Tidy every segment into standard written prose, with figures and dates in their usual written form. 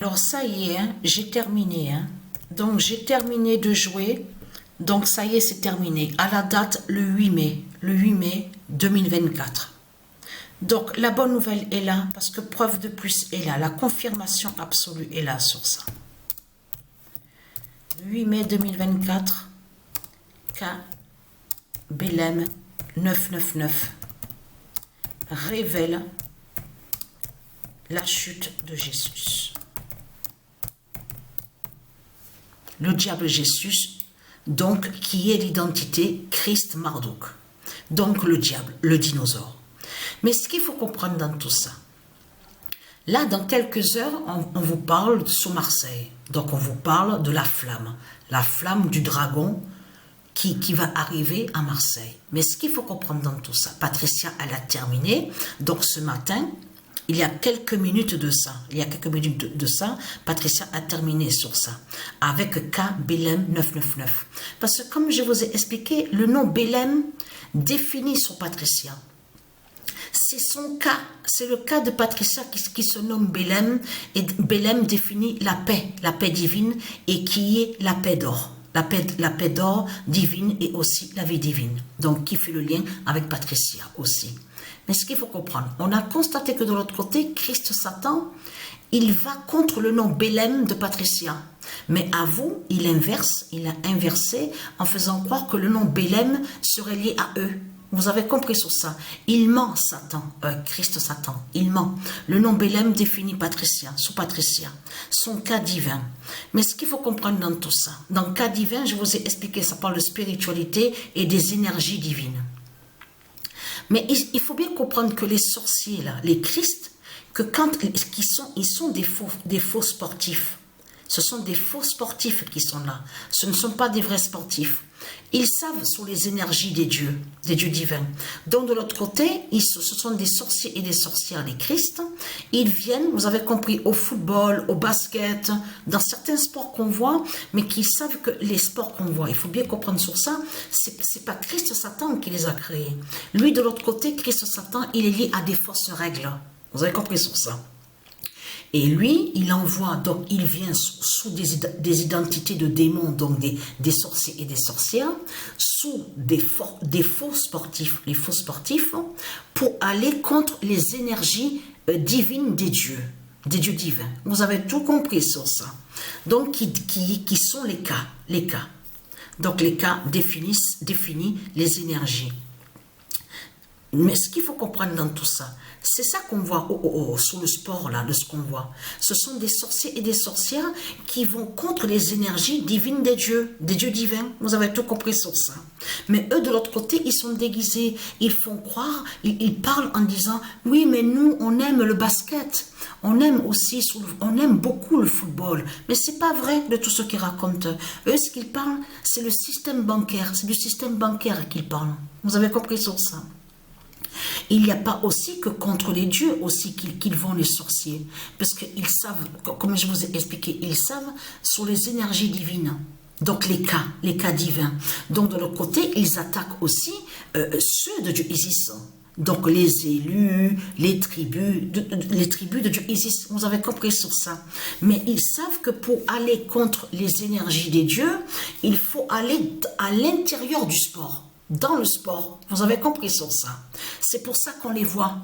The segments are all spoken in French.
Alors ça y est, hein, j'ai terminé. Hein. Donc j'ai terminé de jouer. Donc ça y est, c'est terminé. À la date, le 8 mai. Le 8 mai 2024. Donc la bonne nouvelle est là, parce que preuve de plus est là. La confirmation absolue est là sur ça. Le 8 mai 2024, K. Bélem 999 révèle la chute de Jésus. Le diable Jésus, donc, qui est l'identité Christ Marduk. Donc, le diable, le dinosaure. Mais ce qu'il faut comprendre dans tout ça, là, dans quelques heures, on vous parle sur Marseille. Donc, on vous parle de la flamme du dragon qui va arriver à Marseille. Mais ce qu'il faut comprendre dans tout ça, Patricia, elle a terminé. Donc, ce matin, il y a quelques minutes de ça, Patricia a terminé sur ça, avec K. Bélem 999. Parce que comme je vous ai expliqué, le nom Bélem définit sur Patricia. C'est son cas, c'est le cas de Patricia qui se nomme Bélem, et Bélem définit la paix divine, et qui est la paix d'or. La paix d'or divine et aussi la vie divine. Donc, qui fait le lien avec Patricia aussi. Mais ce qu'il faut comprendre, on a constaté que de l'autre côté, Christ Satan, il va contre le nom Bélem de Patricia. Mais à vous, il a inversé en faisant croire que le nom Bélem serait lié à eux. Vous avez compris sur ça. Il ment, Christ Satan, il ment. Le nom Bélem définit Patricia, sous Patricia, son cas divin. Mais ce qu'il faut comprendre dans tout ça, dans le cas divin, je vous ai expliqué, ça parle de spiritualité et des énergies divines. Mais il faut bien comprendre que les sorciers, là, les Christ, que quand ils sont des faux sportifs. Ce sont des faux sportifs qui sont là. Ce ne sont pas des vrais sportifs. Ils savent sur les énergies des dieux divins. Donc de l'autre côté, ce sont des sorciers et des sorcières, les Christ. Ils viennent, vous avez compris, au football, au basket, dans certains sports qu'on voit, mais qui savent que les sports qu'on voit, il faut bien comprendre sur ça, c'est pas Christ Satan qui les a créés. Lui, de l'autre côté, Christ Satan, il est lié à des fausses règles. Vous avez compris sur ça. Et lui, il envoie, donc il vient sous des identités de démons, donc des sorciers et des sorcières, sous des faux sportifs, les faux sportifs, pour aller contre les énergies divines des dieux divins. Vous avez tout compris sur ça. Donc, qui sont les cas. Donc, les cas définissent les énergies. Mais ce qu'il faut comprendre dans tout ça, c'est ça qu'on voit sur le sport, là, de ce qu'on voit. Ce sont des sorciers et des sorcières qui vont contre les énergies divines des dieux divins. Vous avez tout compris sur ça. Mais eux, de l'autre côté, ils sont déguisés. Ils font croire, ils parlent en disant, oui, mais nous, on aime le basket. On aime beaucoup le football. Mais c'est pas vrai de tout ce qu'ils racontent. Eux, ce qu'ils parlent, c'est le système bancaire. C'est du système bancaire qu'ils parlent. Vous avez compris sur ça. Il n'y a pas aussi que contre les dieux aussi qu'ils vont les sorciers. Parce qu'ils savent, comme je vous ai expliqué, ils savent sur les énergies divines. Donc les cas divins. Donc de l'autre côté, ils attaquent aussi ceux de Dieu Isis. Donc les élus, les tribus de Dieu Isis. Vous avez compris sur ça. Mais ils savent que pour aller contre les énergies des dieux, il faut aller à l'intérieur du sport. Dans le sport, vous avez compris sur ça. C'est pour ça qu'on les voit.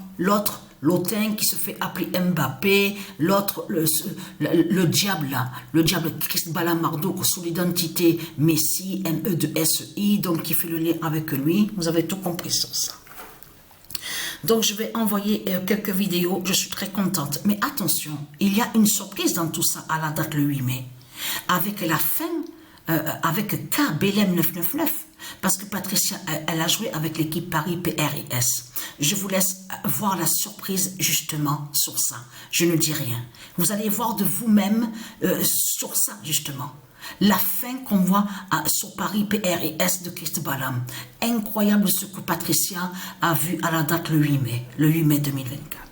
L'autin qui se fait appeler Mbappé, l'autre, le diable là, le diable Christ Bala Marduk sous l'identité Messi, MESI, donc qui fait le lien avec lui. Vous avez tout compris sur ça. Donc je vais envoyer quelques vidéos, je suis très contente. Mais attention, il y a une surprise dans tout ça à la date le 8 mai. Avec la fin, avec K. Bélem 999. Parce que Patricia, elle a joué avec l'équipe Paris PRIS. Je vous laisse voir la surprise justement sur ça. Je ne dis rien. Vous allez voir de vous-même sur ça justement. La fin qu'on voit sur Paris PRIS de Christ Balam. Incroyable ce que Patricia a vu à la date le 8 mai 2024.